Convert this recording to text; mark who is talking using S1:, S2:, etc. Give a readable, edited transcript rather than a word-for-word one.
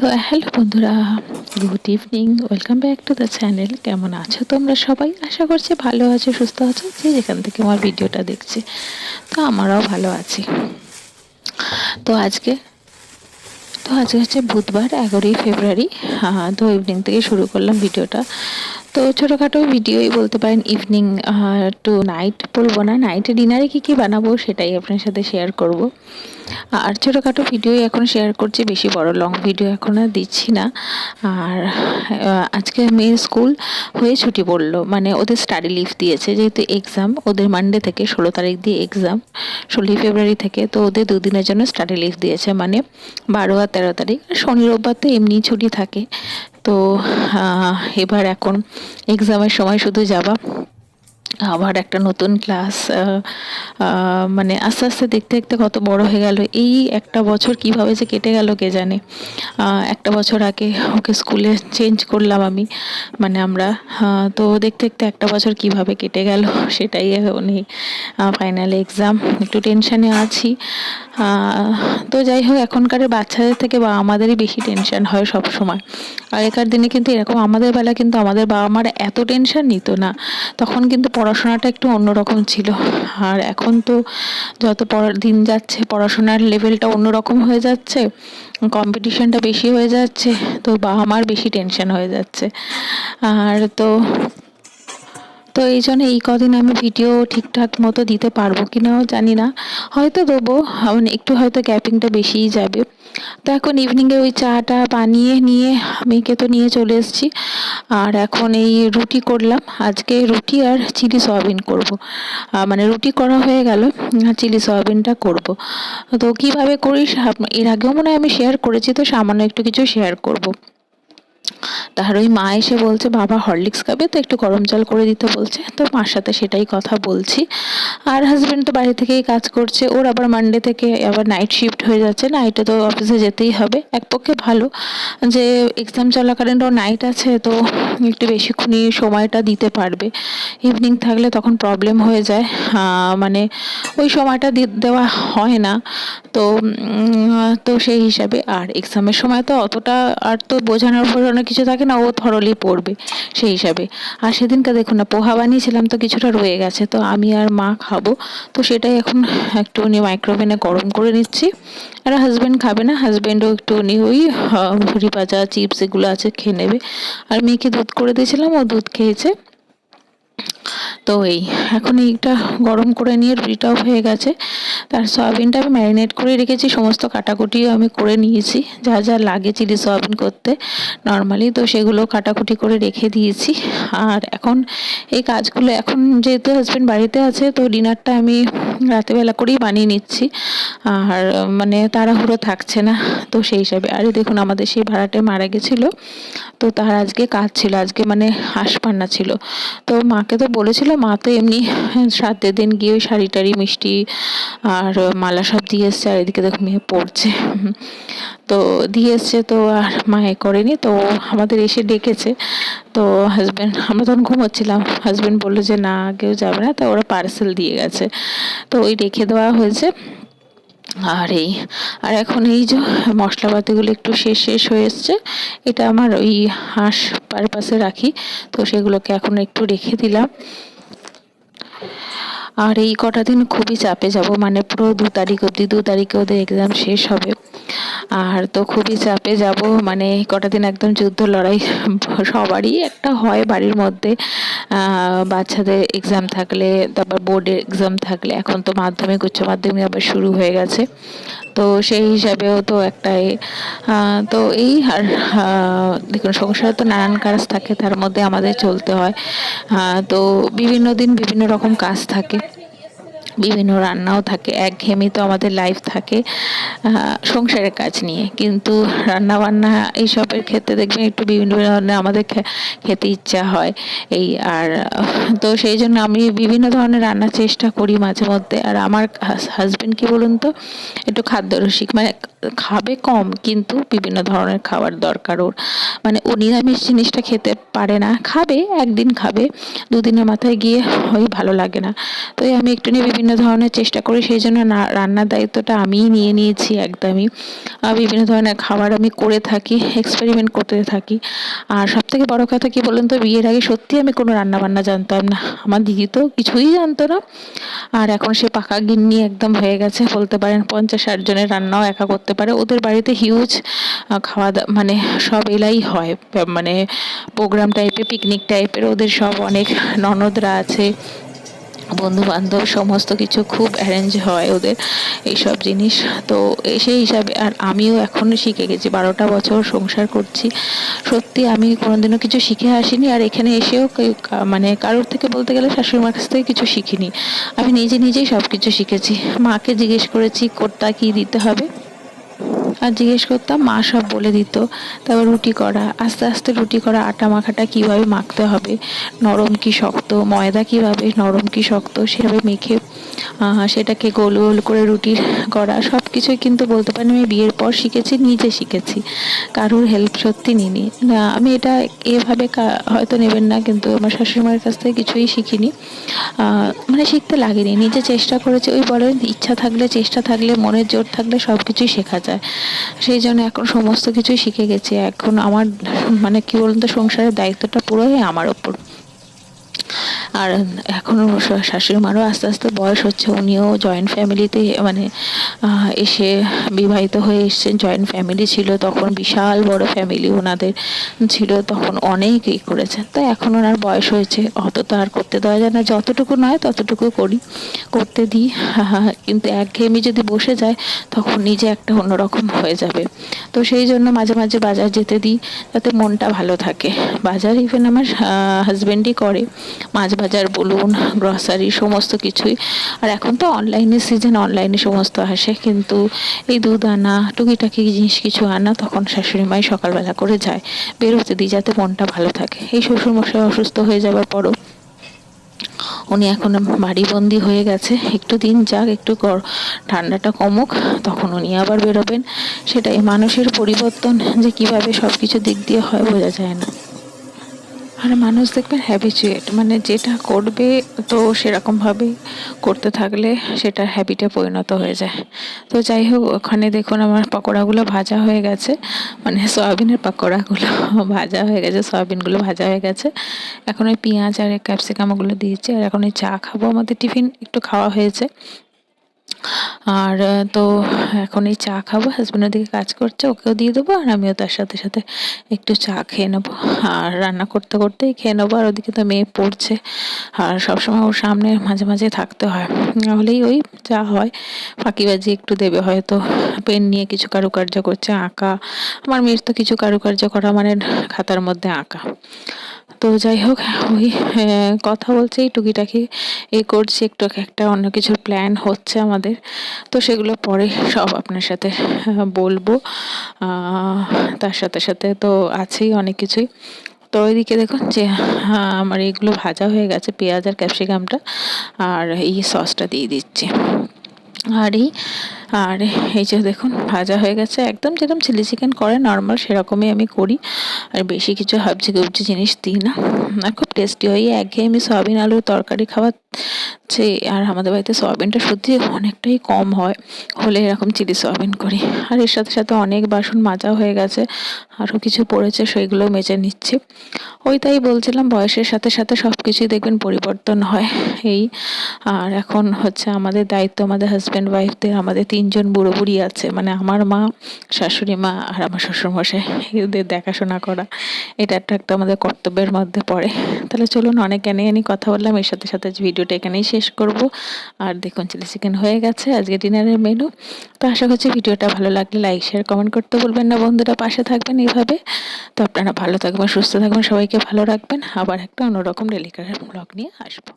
S1: তো হ্যালো বন্ধুরা, good evening, welcome back to the channel. কেমন আছো তোমরা সবাই? আশা করছি ভালো আছো, সুস্থ আছো, যে যেখান থেকে আমার ভিডিওটা দেখছে। তো আমরাও ভালো আছি। তো আজকে হচ্ছে বুধবার, 11ই ফেব্রুয়ারি। তো ইভিনিং থেকে শুরু করলাম ভিডিওটা। তো ছোটোখাটো ভিডিওই বলতে পারেন, ইভিনিং টু নাইট বলবো না, নাইটে ডিনারে কী বানাবো সেটাই আপনার সাথে শেয়ার করব। আর ছোটোখাটো ভিডিওই এখন শেয়ার করছি, বেশি বড় লং ভিডিও এখন আর দিচ্ছি না। আর আজকে মেয়ের স্কুল হয়ে ছুটি পড়লো, মানে ওদের স্টাডি লিভ দিয়েছে, যেহেতু এক্সাম ওদের মানডে থেকে 16 তারিখ দিয়ে এক্সাম, 16ই ফেব্রুয়ারি থেকে। তো ওদের দুদিনের জন্য স্টাডি লিভ দিয়েছে, মানে 12 আর 13 তারিখ। শনি রোববার তো এমনি ছুটি থাকে। তো এবার এখন এক্সামের সময় শুধু যাবা, আবার একটা নতুন ক্লাস, মানে আস্তে আস্তে দেখতে দেখতে কত বড় হয়ে গেল। এই একটা বছর কিভাবে যে কেটে গেল কে জানে। একটা বছর আগে ওকে স্কুলে চেঞ্জ করলাম আমি, মানে আমরা। তো দেখতে দেখতে একটা বছর কিভাবে কেটে গেল সেটাই উনি ফাইনাল এক্সাম, একটু টেনশানে আছি। তো যাই হোক, এখনকার বাচ্চাদের থেকে বা আমাদেরই বেশি টেনশন হয় সব সময়। আগেকার দিনে কিন্তু এরকম, আমাদের বেলা কিন্তু আমাদের বাবা মারা এত টেনশন নিত না। তখন কিন্তু পড়াশোনাটা একটু অন্যরকম ছিল। আর এখন তো যত দিন যাচ্ছে পড়াশোনার লেভেলটা অন্যরকম হয়ে যাচ্ছে, কম্পিটিশনটা বেশি হয়ে যাচ্ছে, তো বাবা মার বেশি টেনশন হয়ে যাচ্ছে। আর তো এই জন্য এই কদিন আমি ভিডিও ঠিকঠাক মতো দিতে পারবো কিনাও জানি না, হয়তো দেবো, মানে একটু হয়তো গ্যাপিংটা বেশিই যাবে। তো এখন ইভিনিংয়ে ওই চাটা বানিয়ে নিয়ে মেয়েকে তো নিয়ে চলে এসেছি। আর এখন এই রুটি করলাম, আজকে রুটি আর চিলি সয়াবিন করব। মানে রুটি করা হয়ে গেল, চিলি সয়াবিনটা করব। তো কিভাবে করি এর আগেও মনে হয় আমি শেয়ার করেছি, তো সামান্য একটু কিছু শেয়ার করব। তার ওই মা এসে বলছে বাবা হরলিক্স খাবে, তো একটু গরম জল করে দিতে বলছে, তো মার সাথে সেটাই কথা বলছি। আর হাজবেন্ড তো বাড়ি থেকেই কাজ করছে, ওর আবার মানডে থেকে আবার নাইট শিফট হয়ে যাচ্ছে, নাইটে তো অফিসে যেতেই হবে। এক পক্ষে ভালো যে এক্সাম চলাকালীন ওর নাইট আছে, তো একটু বেশিক্ষণই সময়টা দিতে পারবে। ইভিনিং থাকলে তখন প্রবলেম হয়ে যায়, মানে ওই সময়টা দেওয়া হয় না। তো তো সেই হিসাবে আর এক্সামের সময় তো অতটা আর তো বোঝানোর কিছু থাকে না, ও থরলি পড়বে সেই হিসাবে। আর সেদিনকে দেখুন না, পোহা বানিয়েছিলাম, তো কিছুটা রয়ে গেছে, তো আমি আর মা খাবো। তো সেটাই এখন একটুখানি মাইক্রোওভেনে গরম করে নিচ্ছি। আর হাজব্যান্ড খাবে না, হাজব্যান্ডও একটুখানি ওই ভুড়ি ভাজা চিপস এগুলো আছে খেয়ে নেবে। আর মেয়েকে দুধ করে দিয়েছিলাম, ও দুধ খেয়েছে। তো এই এখন এইটা গরম করে নিয়ে রুটিটাও হয়ে গেছে। তার সয়াবিনটা আমি ম্যারিনেট করে রেখেছি, সমস্ত কাটাকুটিও আমি করে নিয়েছি, যা যা লাগে চিলি সয়াবিন করতে নর্মালি, তো সেগুলো কাটাকুটি করে রেখে দিয়েছি। আর এখন এই কাজগুলো, এখন যেহেতু হাজব্যান্ড বাড়িতে আছে, তো ডিনারটা আমি রাতেবেলা করেই বানিয়ে নিচ্ছি। আর মানে তাড়াহুড়ো থাকছে না, তো সেই হিসাবে। আরে দেখুন, আমাদের সেই ভাড়াটে মারা গেছিলো, তো তার আজকে কাজ ছিল, আজকে মানে হাঁসপান্না ছিল। তো মাকে তো বলেছিল, মা তো এমনি শ্রাদ্ধের দিন গিয়ে ওই শাড়ি টাড়ি মিষ্টি আর মালা সব দিয়ে এসছে। আর এদিকে দেখো মেয়ে পড়ছে, তো দিয়ে এসছে, তো আর মা করেনি। তো আমাদের এসে ডেকেছে, তো হাজব্যান্ড, আমরা তখন ঘুমোচ্ছিলাম, হাজব্যান্ড বললো যে না কেউ যাবে না, তো ওরা পার্সেল দিয়ে গেছে, তো ওই রেখে দেওয়া হয়েছে। আর এখন এই যে মশলাপাতিগুলো একটু শেষ হয়ে এসছে, এটা আমার ওই হাঁস পারপাসে রাখি, তো সেগুলোকে এখন একটু রেখে দিলাম। আর এই কটা দিন খুবই চাপে যাব, মানে পুরো 2 তারিখ অবধি, 2 তারিখে ওদের এক্সাম শেষ হবে। আর তো খুবই চাপে যাব, মানে এই কটা দিন একদম যুদ্ধ লড়াই সবারই একটা হয় বাড়ির মধ্যে। বাচ্চাদের এক্সাম থাকলে, তারপর বোর্ডের এক্সাম থাকলে, এখন তো মাধ্যমিক উচ্চ মাধ্যমিক আবার শুরু হয়ে গেছে, তো সেই হিসাবেও তো একটাই। তো এই আর দেখুন, সংসারে তো নানান কাজ থাকে, তার মধ্যে আমাদের চলতে হয়। তো বিভিন্ন দিন বিভিন্ন রকম কাজ থাকে, বিভিন্ন রান্নাও থাকে, একঘেয়েমি তো আমাদের লাইফ থাকে সংসারের কাজ নিয়ে। কিন্তু রান্না বান্না এইসবের ক্ষেত্রে দেখবেন একটু বিভিন্ন ধরনের আমাদের খেতে ইচ্ছা হয় এই। আর তো সেই জন্য আমি বিভিন্ন ধরনের রান্নার চেষ্টা করি মাঝে মধ্যে। আর আমার হাজবেন্ড কি বলুন তো, একটু খাদ্যরসিক, মানে খাবে কম, কিন্তু বিভিন্ন ধরনের খাবার দরকার ওর। মানে ও নিরামিষ জিনিসটা খেতে পারে না, খাবে একদিন খাবে, দুদিনের মাথায় গিয়ে ওই ভালো লাগে না। তো আমি একটু নিয়ে বিভিন্ন ধরনের চেষ্টা করি, সেই জন্য রান্নার দায়িত্বটা আমিই নিয়ে নিয়েছি একদমই। বিভিন্ন ধরনের খাবার আমি করে থাকি, এক্সপেরিমেন্ট করতে থাকি। আর সবথেকে বড় কথা কি বলুন তো, বিয়ের আগে সত্যি আমি কোনো রান্না বান্না জানতাম না। আমার দিদি তো কিছুই জানতো না, আর এখন সে পাকা গিন্নি একদম হয়ে গেছে বলতে পারেন। 50-60 জনের রান্নাও একা করতে পারে। ওদের বাড়িতে হিউজ খাওয়া দাওয়া, মানে সব এলাই হয়, মানে প্রোগ্রাম টাইপের, পিকনিক টাইপের। ওদের সব অনেক ননদরা আছে, বন্ধু বান্ধব, সমস্ত কিছু খুব অ্যারেঞ্জ হয় ওদের এইসব জিনিস। তো সেই হিসাবে আর আমিও এখনো শিখে গেছি, 12টা বছর সংসার করছি। সত্যি আমি কোনোদিনও কিছু শিখে আসিনি, আর এখানে এসেও মানে কারোর থেকে বলতে গেলে শাশুড়ি মার কাছ থেকে কিছু শিখিনি। আমি নিজেই সব কিছু শিখেছি। মাকে জিজ্ঞেস করেছি কোনটা কি দিতে হবে, আর জিজ্ঞেস করতাম, মা সব বলে দিত। তারপর রুটি করা, আস্তে আস্তে রুটি করা, আটা মাখাটা কিভাবে মাখতে হবে, নরম কি শক্ত, ময়দা কিভাবে নরম কি শক্ত সেভাবে মেখে সেটাকে গোল গোল করে রুটি করা, সব কিছুই কিন্তু বলতে পারেন আমি বিয়ের পর শিখেছি, নিজে শিখেছি, কারোর হেল্প সত্যি নিইনি। না, আমি এটা এভাবে হয়তো নেবেন না, কিন্তু আমার শাশুড়ি মায়ের কাছ থেকে কিছুই শিখিনি। মানে শিখতে লাগেনি, নিজে চেষ্টা করেছি। ওই বলেন, ইচ্ছা থাকলে, চেষ্টা থাকলে, মনের জোর থাকলে সব কিছুই শেখা যায়। সেই জন্য এখন সমস্ত কিছুই শিখে গেছি। এখন আমার মানে কি বলুন তো, সংসারের দায়িত্বটা পুরোই আমার ওপর। আর এখনও শাশুড়ি মারও আস্তে আস্তে বয়স হচ্ছে, উনিও জয়েন্ট ফ্যামিলিতে মানে এসে বিবাহিত হয়ে এসছেন। জয়েন্ট ফ্যামিলি ছিল তখন, বিশাল বড় ফ্যামিলি ওনাদের ছিল তখন, অনেক করেছেন। তাই এখন ওনার বয়স হয়েছে, অত তো আর করতে দেওয়া যায় না, যতটুকু নয় ততটুকু করি, করতে দিই। কিন্তু একঘেয়েমি যদি বসে যায় তখন নিজে একটা অন্যরকম হয়ে যাবে। তো সেই জন্য মাঝে মাঝে বাজার যেতে দিই, যাতে মনটা ভালো থাকে। বাজার ইভেন আমার হাজব্যান্ডই করে, মাছ বাজার বলুন, গ্রসারি, সমস্ত কিছুই। আর এখন তো অনলাইনের সিজন, অনলাইনে সমস্ত আসে, কিন্তু এই দুধ আনা, টুকিটাকি জিনিস কিছু আনা তখন শাশুড়ি মাই সকালবেলা করে যায়, বেরোতে দিই যাতে মনটা ভালো থাকে। এই শ্বশুরমশাই অসুস্থ হয়ে যাবার পরও উনি এখন বাড়িবন্দি হয়ে গেছে, একটু দিন যাক, একটু ঠান্ডাটা কমুক, তখন উনি আবার বেরোবেন। সেটাই, মানুষের পরিবর্তন যে কিভাবে সব কিছু দিক দিয়ে হয় বোঝা যায় না। আর মানুষ দেখবেন হ্যাবিচুয়েট, মানে যেটা করবে তো সেরকমভাবে করতে থাকলে সেটা হ্যাবিটে পরিণত হয়ে যায়। তো যাই হোক, ওখানে দেখুন আমার পকোড়াগুলো ভাজা হয়ে গেছে, মানে সয়াবিনের পকোড়াগুলো ভাজা হয়ে গেছে, সয়াবিনগুলো ভাজা হয়ে গেছে। এখন ওই পেঁয়াজ আর ক্যাপসিকামগুলো দিয়েছি, আর এখন ওই চা খাবো। আমাদের টিফিন একটু খাওয়া হয়েছে, আর তো এখন এই চা খাবো। হাজবেন্ড ওদিকে কাজ করছে, ওকেও দিয়ে দেবো, আর আমিও তার সাথে সাথে একটু চা খেয়ে নেবো। আর রান্না করতে করতেই খেয়ে নেবো। আর ওদিকে তো মেয়ে পড়ছে, আর সবসময় ওর সামনে মাঝে মাঝে থাকতে হয়, নাহলেই ওই যা হয় ফাঁকিবাজি একটু দেবে হয়তো। পেন নিয়ে কিছু কারুকার্য করছে, আঁকা। আমার মেয়ের তো কিছু কারুকার্য করা মানে খাতার মধ্যে আঁকা। তো যাই হোক, ওই কথা বলছি, টুকিটাকি করছি, একটু একটা অন্য কিছুর প্ল্যান হচ্ছে আমাদের। তো সেগুলো পরে সব আপনার সাথে বলবো। তার সাথে সাথে তো আছেই অনেক কিছুই। তো ওইদিকে দেখুন যে আমার এগুলো ভাজা হয়ে গেছে, পেঁয়াজ আর ক্যাপসিকামটা, আর এই সসটা দিয়ে দিচ্ছি। আর এই যে দেখুন ভাজা হয়ে গেছে, একদম যেরকম চিলি চিকেন করে নর্মাল সেরকমই আমি করি, আর বেশি কিছু হাবজি গুবজি জিনিস দিই না। আর খুব টেস্টি হয়। একঘেয়েমি সয়াবিন আলুর তরকারি খাওয়াচ্ছে, আর আমাদের বাড়িতে সয়াবিনটা সত্যি অনেকটাই কম হয়, হলে এরকম চিলি সয়াবিন করি। আর এর সাথে সাথে অনেক বাসন মাজা হয়ে গেছে, আরও কিছু পড়েছে, সেগুলো মেজে নিচ্ছি। ওই তাই বলছিলাম, বয়সের সাথে সাথে সব কিছুই দেখবেন পরিবর্তন হয়। এই আর এখন হচ্ছে আমাদের দায়িত্ব, আমাদের হাজব্যান্ড ওয়াইফদের, আমাদের 3জন বুড়ো বুড়ি আছে, মানে আমার মা, শাশুড়ি মা আর আমার শ্বশুরমশাই, এদের দেখাশোনা করা, এটা একটা আমাদের কর্তব্যের মধ্যে পড়ে। তাহলে চলুন, অনেক জ্ঞানী কথা বললাম, এর সাথে সাথে ভিডিওটা এখানেই শেষ করব। আর দেখুন চিলি চিকেন হয়ে গেছে আজকে ডিনারের মেনু। তো আশা করছি ভিডিওটা ভালো লাগলে লাইক শেয়ার কমেন্ট করতে ভুলবেন না বন্ধুরা, পাশে থাকবেন এইভাবে। তো আপনারা ভালো থাকবেন, সুস্থ থাকবেন, সবাইকে ভালো রাখবেন। আবার একটা অন্যরকম ডেলিকার ব্লগ নিয়ে আসবো।